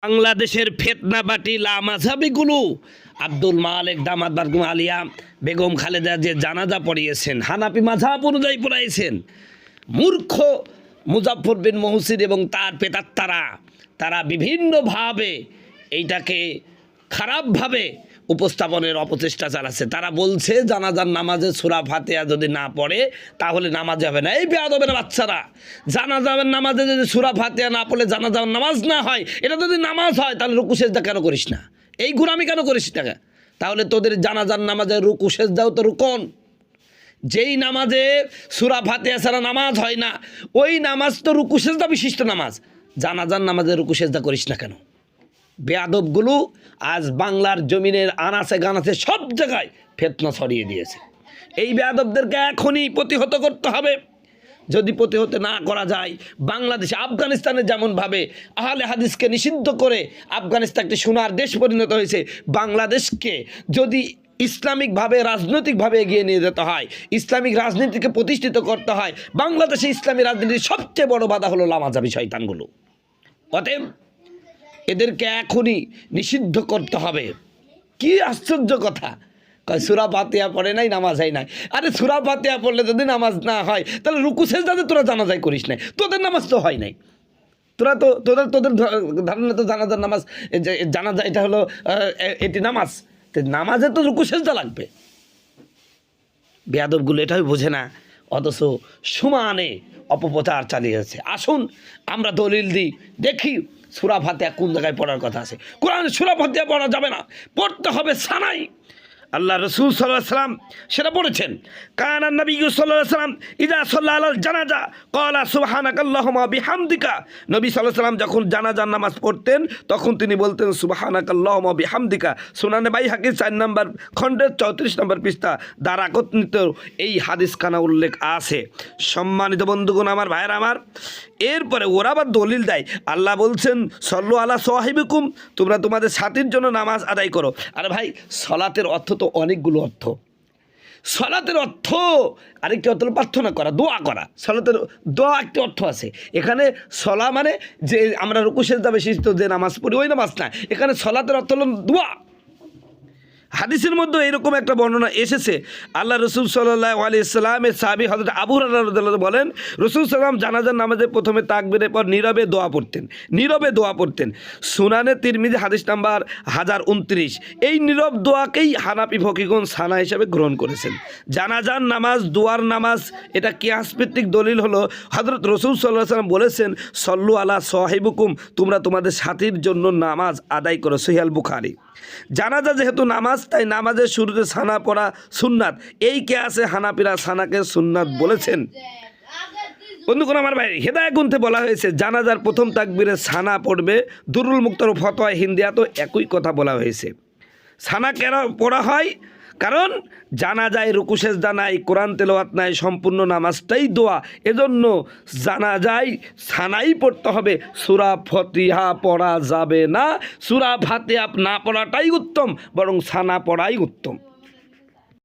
বাংলাদেশের ফেতনাবাটি লামাঝাবিগুলো আব্দুল মালেক দামাত বারগুম আলিয়া বেগম খালেদা যে জানাজা পড়িয়েছেন হানাফি মাযহাব অনুযায়ী পড়াইছেন। মূর্খ মুজাফফর বিন মহসিন এবং তার পেতাত্তারা তারা বিভিন্নভাবে এইটাকে খারাপভাবে উপস্থাপনের অপচেষ্টা চালাচ্ছে। তারা বলছে জানাজার নামাজে সূরা ফাতিহা যদি না পড়ে তাহলে নামাজ হবে না। এই বেয়াদবের বাচ্চারা, জানাজার নামাজে যদি সূরা ফাতিহা না পড়লে জানাজার নামাজ না হয়, এটা যদি নামাজ হয় তাহলে রুকু সেজদা কেন করিস না? এই গুনামি কেন করিস না? তাহলে তোদের জানাজার নামাজে রুকু সেজদাও তো রুকন। যেই নামাজে সূরা ফাতিহা ছাড়া নামাজ হয় না, ওই নামাজ তো রুকু সেজদা বিশিষ্ট নামাজ। জানাজার নামাজে রুকু সেজদা করিস না কেন? বেয়াদবগুলো আজ বাংলার জমিনের আনাচে গানাচে সব জায়গায় ফিতনা ছড়িয়ে দিয়েছে। এই বেয়াদবদেরকে এখনই প্রতিহত করতে হবে। যদি প্রতিহত না করা যায়, বাংলাদেশে আফগানিস্তানে যেমনভাবে আহলে হাদিসকে নিষিদ্ধ করে আফগানিস্তান একটি সোনার দেশ পরিণত হয়েছে, বাংলাদেশকে যদি ইসলামিকভাবে রাজনৈতিকভাবে এগিয়ে নিয়ে যেতে হয়, ইসলামিক রাজনীতিকে প্রতিষ্ঠিত করতে হয়, বাংলাদেশে ইসলামী রাজনীতির সবচেয়ে বড় বাধা হলো লামাজাবি শয়তানগুলো। অতএব এদেরকে এখনই নিষিদ্ধ করতে হবে। কি আশ্চর্য কথা, সূরা ফাতিহা পড়ে নাই, নামাজ হয় নাই। আরে সূরা ফাতিহা পড়লে যদি নামাজ না হয় তাহলে রুকু সেজদাতে তোরা জানাজাই করিস নাই, তোদের নামাজ তো হয় নাই। তোদের ধারণা তো জানাজার নামাজ, জানাজা এটা হলো এটি নামাজ, নামাজে তো রুকু সেজদা লাগবে। বেয়াদবগুলো এটাই বোঝে না, অথচ সমানে অপপ্রচার চালিয়ে যাচ্ছে। আসুন আমরা দলিল দিই, দেখি সূরা ফাতিহা কোন জায়গায় পড়ার কথা আছে। কোরআনে সূরা ফাতিহা পড়া যাবে না, পড়তে হবে সানাই। আল্লাহ রসুল সাল্লাল্লাহু আলাইহি ওয়াসাল্লাম সেটা বলেছেন, কানা নবী সাল্লাল্লাহু আলাইহি ওয়াসাল্লাম ইযা সাল্লা আলাল জানাজা ক্বালা সুবহানাকাল্লাহুম্মা বিহামদিকা। নবী সাল্লাল্লাহু আলাইহি ওয়াসাল্লাম যখন জানাজার নামাজ পড়তেন তখন তিনি বলতেন সুবহানাকাল্লাহুম্মা বিহামদিকা। সুনানে বাইহাকী 4 নম্বর খণ্ডের 34 নম্বর পৃষ্ঠা দ্বারা একত্রিত এই হাদিসখানা উল্লেখ আছে। সম্মানিত বন্ধুগণ, আমার ভাইয়েরা আমার, এরপরে ওরা আবার দলিল দেয়, আল্লাহ বলছেন সল্লু আলা সাহিবিকুম, তোমরা তোমাদের সাথীর জন্য নামাজ আদায় করো। আরে ভাই, সলাতের অর্থ তো অনেকগুলো অর্থ। সলাতের অর্থ আরেকটি অর্থ হলো প্রার্থনা করা, দোয়া করা। সলাতের দোয়া একটি অর্থ আছে। এখানে সলা মানে যে আমরা রুকু সেজদা বিশিষ্ট যে নামাজ পড়ি ওই নামাজ না, এখানে সলাতের অর্থ হলো দোয়া। হাদিসের মধ্যে এরকম একটা বর্ণনা এসেছে, আল্লাহ রসুল সাল্লাল্লাহু আলাইহি ওয়াসাল্লামের সাহাবী হযরত আবু হুরায়রা রাদিয়াল্লাহু আনহু বলেন, রসুল সাল্লাম জানাজার নামাজে প্রথমে তাকবীরের পর নীরবে দোয়া পড়তেন। সুনানে তিরমিজি হাদিস নাম্বার 1029। এই নীরব দোয়াকেই হানাফি ফকিহগণ সানা হিসেবে গ্রহণ করেছেন। জানাজার নামাজ দোয়ার নামাজ, এটা কিয়াসভিত্তিক দলিল হলো হযরত রসুল সাল্লাল্লাহু আলাইহি ওয়াসাল্লাম বলেছেন সল্লু আলা সাহিবুকুম, তোমরা তোমাদের সাথীর জন্য নামাজ আদায় করো, সহিহ আল বুখারী। জানাজা যেহেতু নামাজ, তাই নামাজের শুরুতে সানা পড়া সুন্নাত। এই কেয়াসে হানাফিরা সানাকে সুন্নাত বলেছেন। বন্ধুগণ আমার ভাই, হেদায়েত গ্রন্থে বলা হয়েছে জানাজার প্রথম তাকবীরে সানা পড়বে। দুরুল মুক্তার ফতোয়া হিন্দিয়াতেও একই কথা বলা হয়েছে। সানা কেন পড়া হয়? কারণ জানাজায় রুকু সেজদা নাই, কোরআন তেলাওয়াত নাই, সম্পূর্ণ নামাজটাই দোয়া। এজন্য জানাজায় সানাই পড়তে হবে, সূরা ফাতিহা পড়া যাবে না। সূরা ফাতিহা না পড়াটাই উত্তম, বরং সানা পড়াই উত্তম।